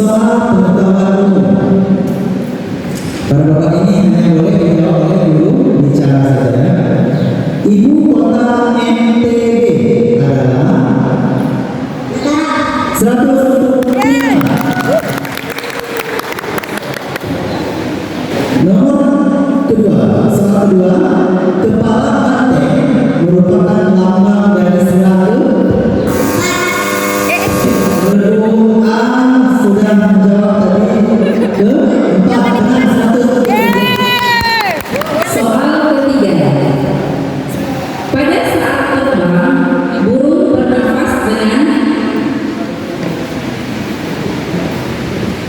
Soal pengetahuan umum. Para bapak ini hanya boleh dijawab oleh guru bicara saja. Ibu kota NTB adalah 100. Nomor kedua, soal kedua, kepala banteng merupakan lambang dari Selaku. Sudah menjawab tadi keempat dengan 100. Soal ketiga. Pada saat terbang, burung bernafas dengan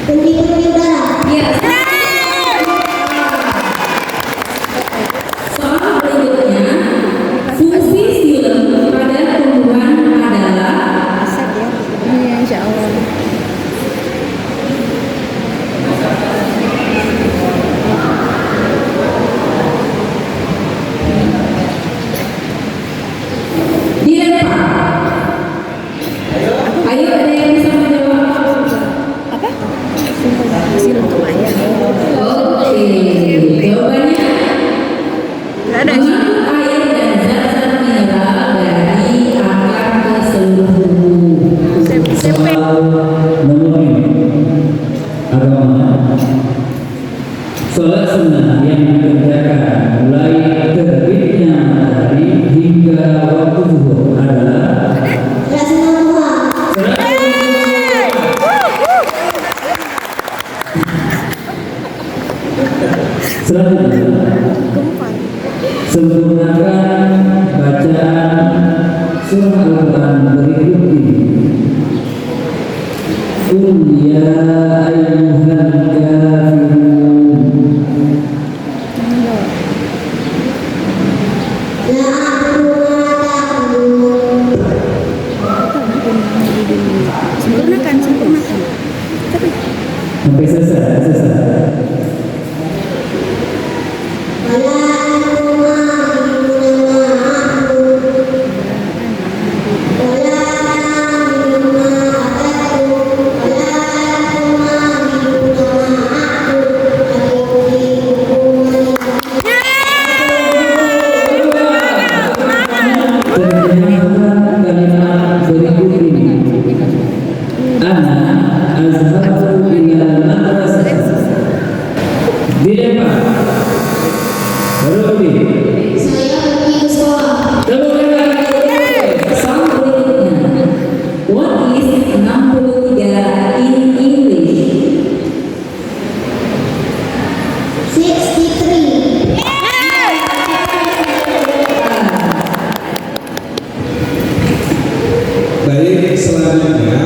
Pundi-pundi udara. ya. Soal berikutnya, fungsi silem pada tumbuhan adalah Insya Allah. dilempar. Ayo ada yang bisa menjawab? Apa? Silakan ayah. Oke, jawabannya mengangkut air dan zat-zat mineral dari akar ke seluruh tubuh. Soal nomor ini agama. Sholat sunnah yang dikerjakan mulai terbitnya matahari hingga waktu zuhur adalah selanjutnya. Sempurnakan bacaan surah Al-Quran berikut ini. Qul ya ayyuhal kafirun. Sempurnakan. Sampai selesai. Terjemahkan kalimat berikut ini. Ana azhabu ila madrasah. Dilempar. Berhenti. Saya pergi ke sekolah. Soal berikutnya, what is 63 in English? 63. Baik, selanjutnya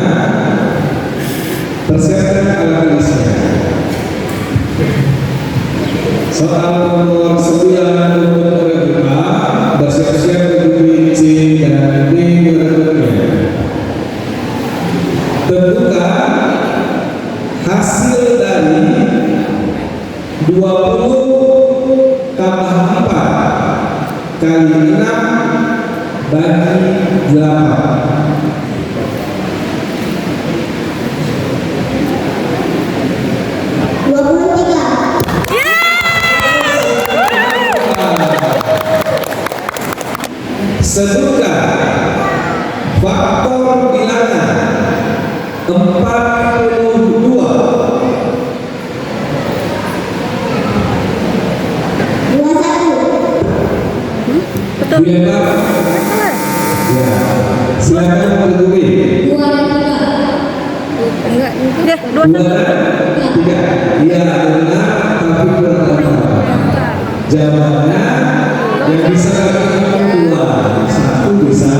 persiapkan alat tulisnya. Soal nomor 9 untuk berupa bersiap-siap untuk C dan D berikutnya. Tentukan hasil dari 20 tambah 4 kali 6 bagi 8. Sebutkan faktor bilangan 42. 21. Dilempar. Ya, silakan berdiri. 2 dan 3. Enggak. Ya, 2 dan 3. Iya, benar, tapi benar. Jawabannya yang bisa katakan 2. 1 bisa,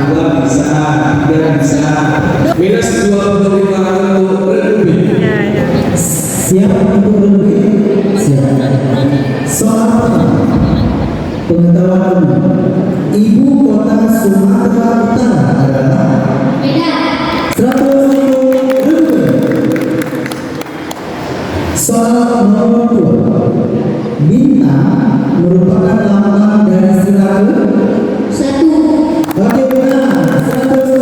2 bisa, 3 bisa. Minus 25 untuk berdiri. Siap untuk berhenti? Siap. Soal pengetahuan umum. Ibu kota Sumatera Utara adalah Medan. 100. Soal nomor 2. Bintang merupakan lambang dari Selaku. 1. Oke, benar. 100.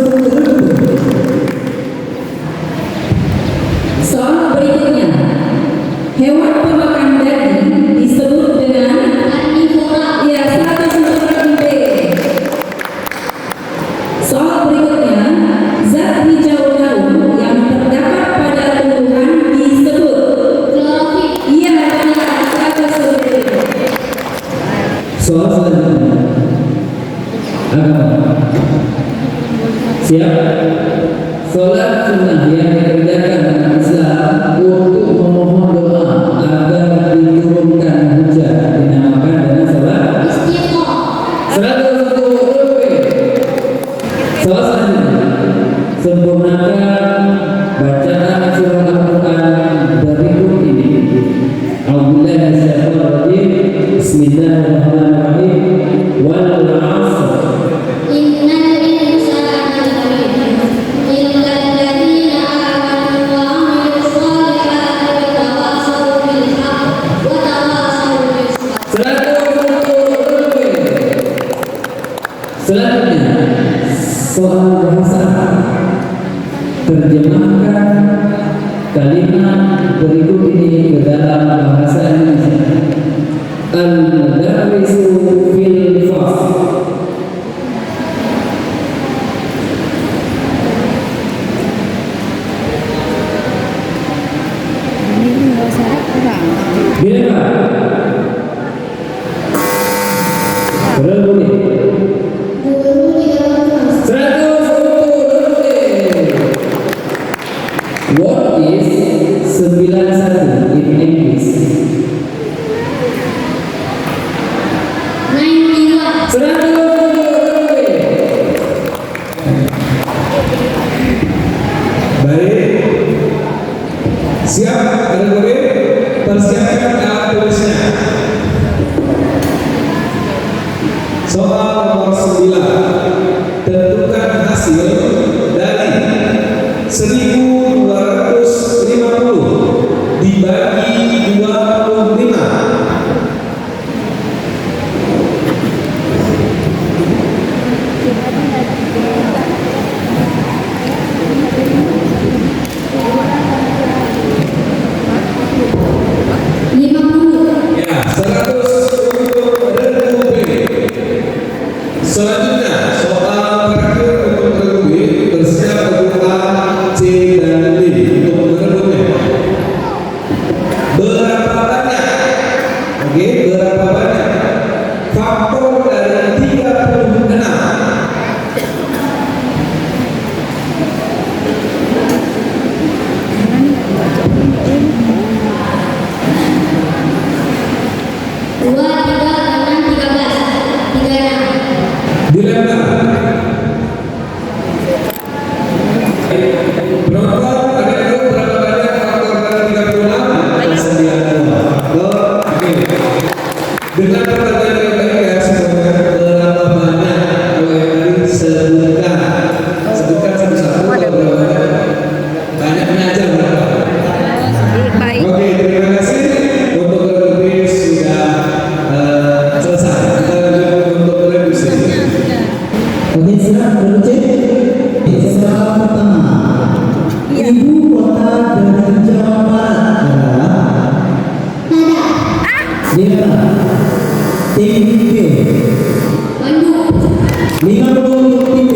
Soal selanjutnya. Agama. Siap? Sholat sunnah yang dikerjakan dalam Islam untuk memohon doa agar diturunkan hujan dinamakan dengan sholat Istiqomah. Soal selanjutnya. Sempurnakan bacaan surah Al-Quran berikut ini. A'udzubillahi minasyaitonir rajim. Bismillahirrahmanirrahim. Wal 'ashr. Innal insana lafi illa alladziina aamanu wa 'amilus shalihati wa tawassaw bil haqqi wa tawassaw bis sabr. Selanjutnya soal bahasa. Terjemahkan kalimat berikut ini ke dalam bahasa Indonesia. Al-mudarrisu fil fasl. Bila boleh. Guru di dalam kelas. 100. What is 91 in English? 91. 100. Baik. Siap, ada boleh? Persiapkan alat tulisnya. Soal nomor 9. Tentukan hasil dari 1250 dibagi 25. Ya, 100 untuk regu B. Selanjutnya, soal terakhir untuk regu B. Bersiap untuk A, C, dan D untuk merebutnya. Berapa banyak? Oke, berapa banyak faktor dari 36? Dua, tiga, enam, 13. 36. Dilema. Penonton, ada tahu berapa banyak faktor dari 36? 92 faktor. Oke. Dengan pertanyaan yang tadi ya, sebenarnya berapa banyak? Kalau yang tadi sebutkan satu-satu kalau berapa banyak? Banyaknya aja berapa? Oke, terima kasih untuk review sudah selesai. Kita lanjut untuk revisi. Oke, siap berucap. Soal pertama. Ibu kota dari Jawa Barat adalah Lima. Tim B. Bandung. 50 untuk tim B.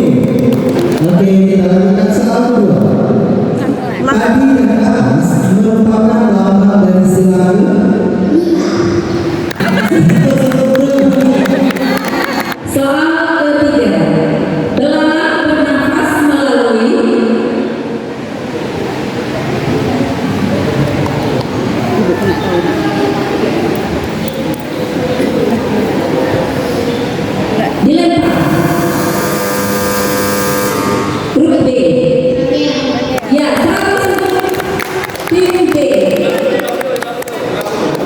Oke, kita lanjutkan soal kedua. Pagi dan atas merupakan lambang dari Selawi. Soal ketiga. Belalang bernafas melalui dilempar. Grup B. Ya, 100 untuk tim B.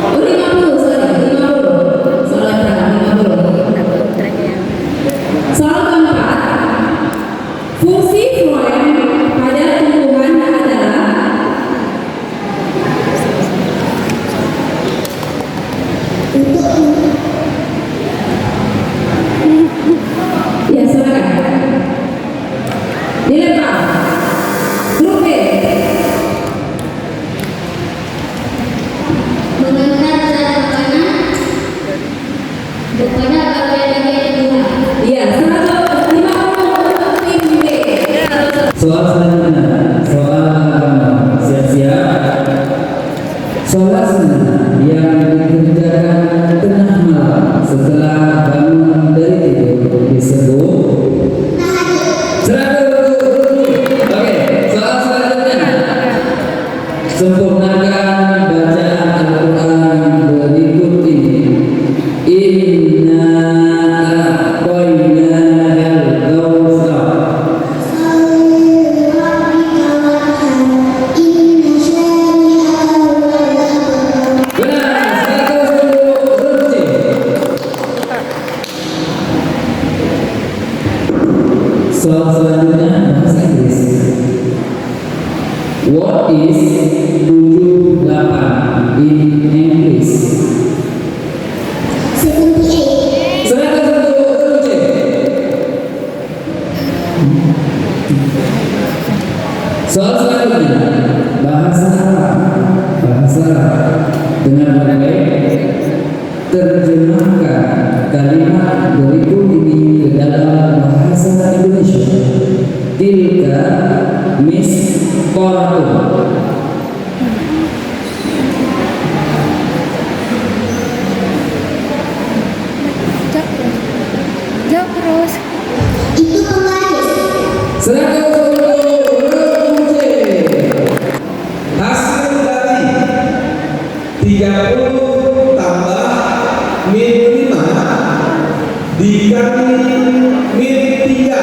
Oh, 50, sorry, 50. Soal lempar, 50. Soal keempat. Fungsi floem pada tumbuhan adalah ya, silakan. Dilempar. Grup B. Mengantar zat makanan kepada bagian-bagian tubuh. Ya, 150 untuk tim B. Soal selanjutnya, soal agama. Siap-siap. Sholat sunnah yang dikerjakan tengah malam kalimat berikut ini ke dalam bahasa Indonesia. Tilka misqalatun. Jawab terus. Itu penggaris. 100 Hasil dari 30 tambah min 5 dikali min 3.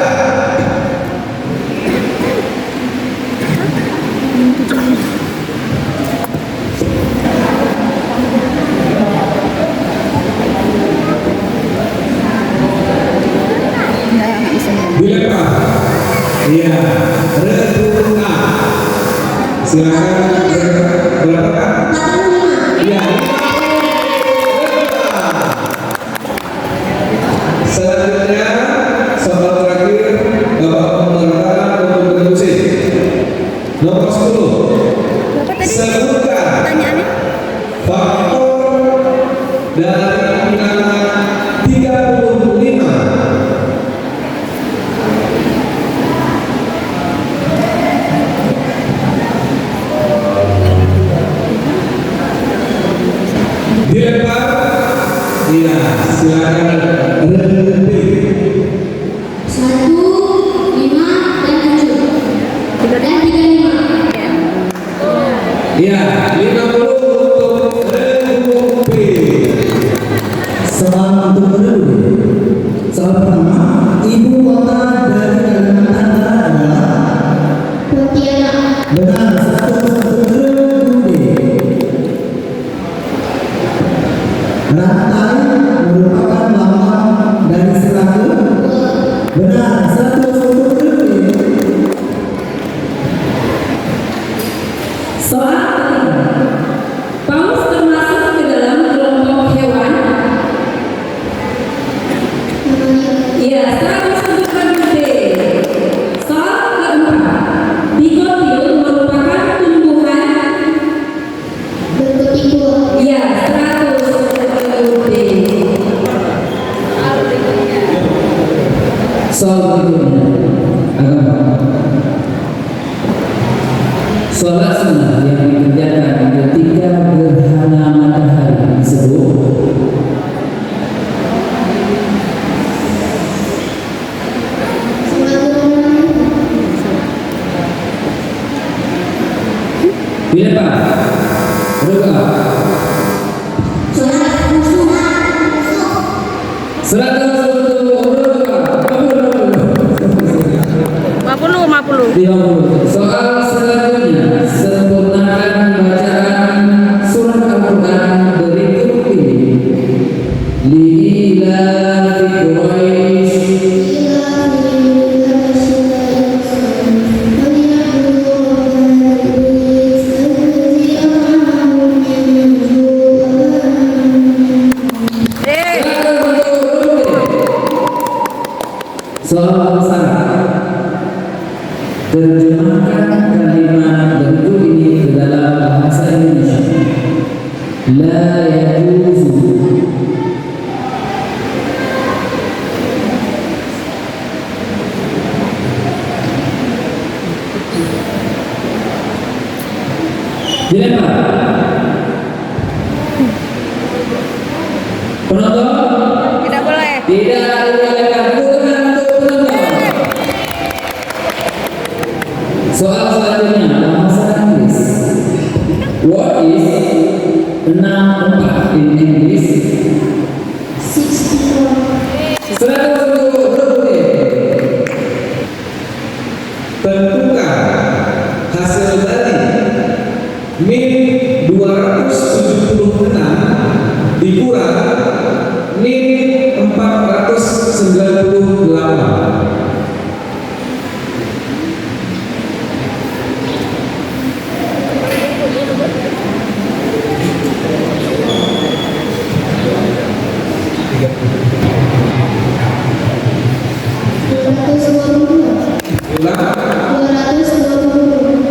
Dilempar. Iya, rebuka. Silakan berapa kan? 45. Iya. Selanjutnya soal terakhir Bapak Pemerintah untuk berdiskusi. Nomor 10. Bapak tadi Sebutkan pertanyaannya? faktor dari bilangan 35. Dilempar. Iya, silakan repeat. 1, 5, dan 7. Dan 35. Iya, 50 untuk repeat. Soal untuk berdua. Soal pertama, ibu kota dari Kalimantan Barat adalah Pontianak. benar. 1 berdua. Rantai merupakan lambang dari serangga. Benar. 1 berdua. Soal ketiga, paus termasuk ke dalam kelompok hewan. Iya, 100 untuk B. Soal keempat, dikotil merupakan tumbuhan. Berkutik. Iya, 100 untuk B. Soal berikutnya, agama. Sholat sunnah yang dikerjakan ketika gerhana matahari disebut bila Pak? Berapa? 100 50. Soal selanjutnya, sempurnakan bacaan surah Al-Quran berikut ini. Lila fi Quraisy. Soal syarat, terjemahkan kalimat berikut ini ke dalam bahasa Indonesia. La yajuzu. Dilempar. Penonton? Tidak boleh. Tidak dibolehkan. Untuk penonton. Soal selanjutnya bahasa Inggris. What is 64 in English? 64. 100 untuk berikut. Tentukan hasil dari min 276 dikurang min 498.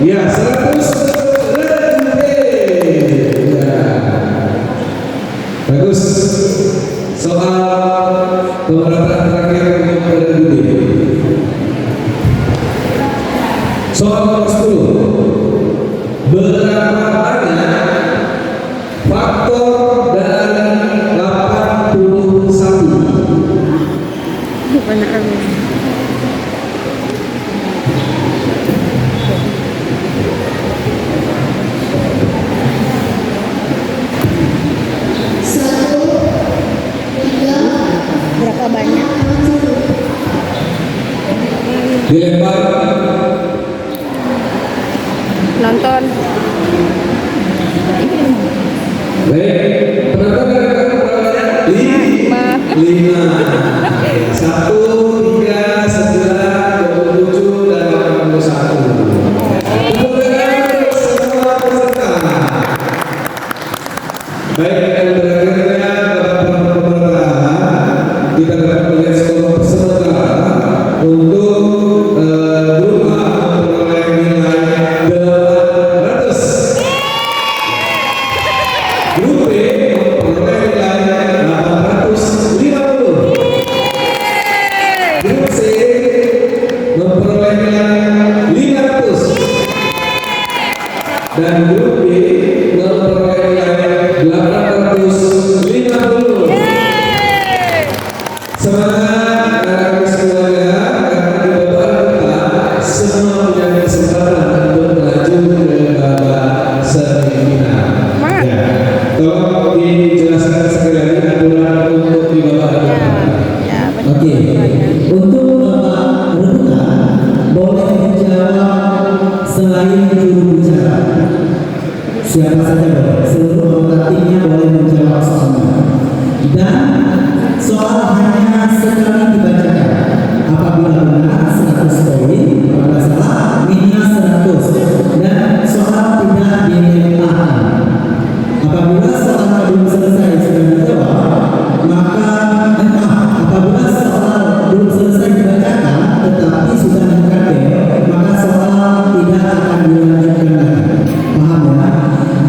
Ya, 100 lebih. Ya. Bagus. Soal pemerataan terakhir untuk pada Budi. Soal nomor 10. Berapa banyak faktor dari 81? Satu, tiga, Berapa banyak? Dilempar. Nonton. Baik, penonton rekan-rekan berapa banyak? 5. 1, 3, 9, 27, dan 81. Tepuk tangan untuk semua peserta. Baik, yang terakhirnya dalam pemerintahan kita dapat melihat skor peserta untuk grup A memperoleh nilai 800. Grup B memperoleh nilai 850. Grup C memperoleh nilai 500. Dan grup D memperoleh nilai 850. Semangat anak-anak semuanya, karena di babak kita semua punya kesempatan untuk melaju ke babak semifinal. Ya, tolong dijelaskan sekali lagi aturan untuk di babak depan. Oke, untuk Bapak Rebutan boleh menjawab selain juru bicara. Siapa saja boleh, seluruh anggota timnya boleh menjawab soalnya. Dan soal hanya sekali dibacakan. Apabila benar 100 poin, apabila salah minus 100. Dan soal tidak dilemparkan. Apabila soal belum selesai sudah dijawab, maka apabila soal belum selesai dibacakan tetapi sudah dikabel, maka soal tidak akan dilanjutkan lagi. Paham ya?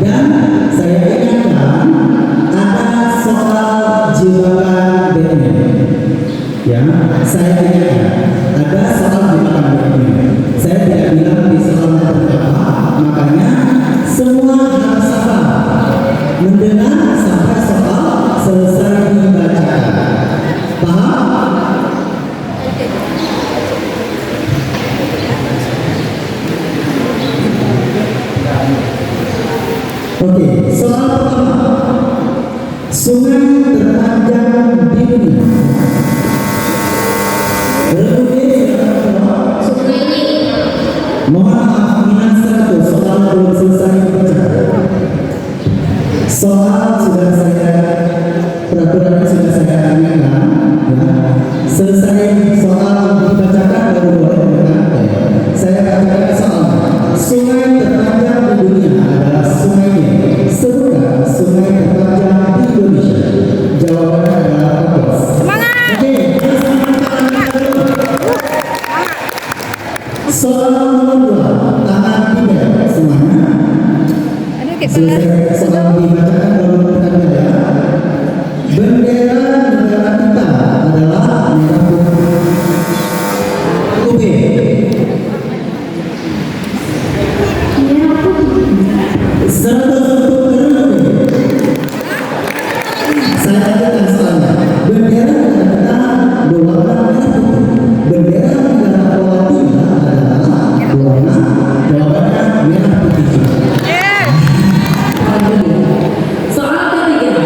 Dan saya ingatkan ada soal jebakan Batman. Ya, saya ingatkan ada soal jebakan Batman. Saya tidak bilang di soal pertama, makanya semua harus sabar mendengar sampai soal selesai dibacakan. Paham? Oke, soal pertama. Sungai terpanjang di dunia. sungai ini. Mohon maaf, minus 100 soal belum selesai dibacakan. Soal sudah saya peraturannya sudah saya ingatkan, ya. Selesai soal dibacakan baru boleh mendengar. Saya bacakan soal. Sungai terpanjang di dunia adalah sungai Nil. Sebutkan sungai terpanjang di Indonesia. Jawabannya adalah Papua. Semangat! Oke, soal nomor 2, tangan tidak semuanya. Aduh, kayak Selesai soal dibacakan baru bertanya ya. Bendera negara kita adalah merah putih. Oke. Merah putih. 100 untuk Oke. Saya lanjutkan soalnya. Bendera negara kita berwarna merah putih. Bendera negara Kroasia adalah berwarna jawabannya merah putih. Soal ketiga,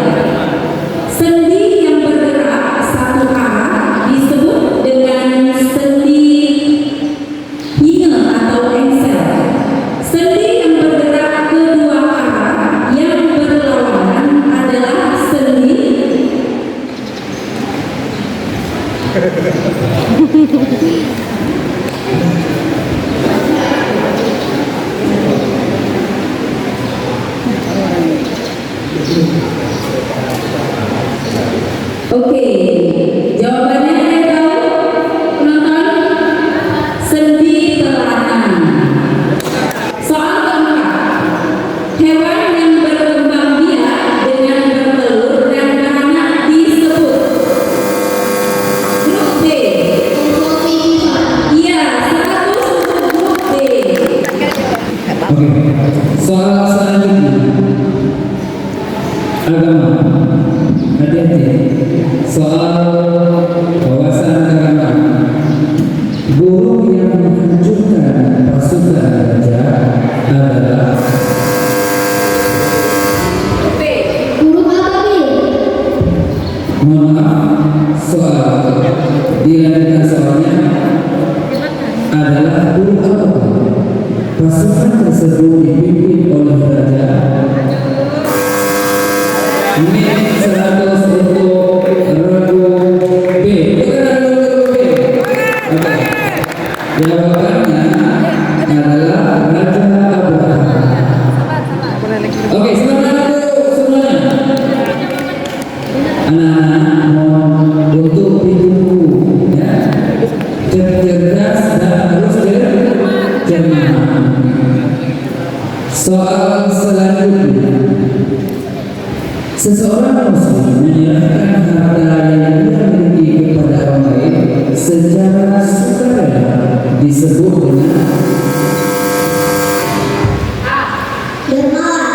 sendi yang bergerak satu arah disebut dengan sendi hinge atau engsel. Sendi yang bergerak kedua arah yang berlawanan adalah sendi Oke, jawabannya ada tahu? Penonton? Sendi telanan. Soal keempat, hewan yang berkembang biak dengan bertelur dan beranak disebut soal wawasan keagamaan. Guru yang menghancurkan pasukan raja adalah Guru apa nih? mohon maaf, soal dilanjutkan soalnya adalah guru apa? Pasukan tersebut dipimpin oleh raja. Ini 100 untuk regu B. Bukan regu B. Oke. Jawabannya adalah Raja Abraham. Oke, semangat dulu semuanya. Anak-anak mohon untuk ditunggu ya. Cerdas dan harus cermat. Soal selanjutnya. Seseorang muslim menyerahkan harta yang dia miliki kepada orang lain secara sukarela disebut dengan Dermawan.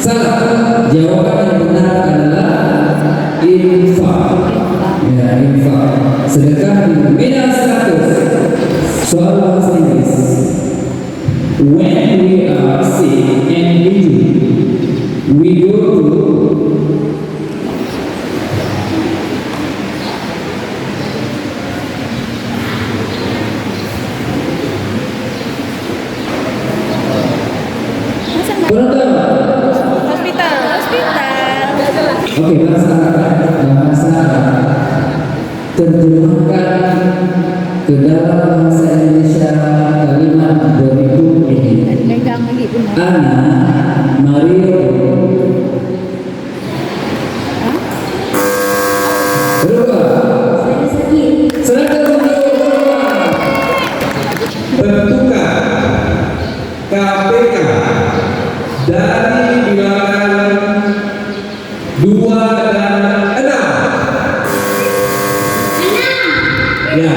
salah. Jawaban yang benar adalah infak. Ya, infak. Sedekah minus 100. Soal bahasa Inggris. When we are sick and injured, we go to Penonton. Hospital. Oke, bahasa terjemahkan ke dalam bahasa Indonesia kalimat berikut ini. Megang lagi pun. Ana Mario. Berubah. Saya sakit. 100 berubah. Bentukan KPK dari bilangan 2 dan 6. Ya,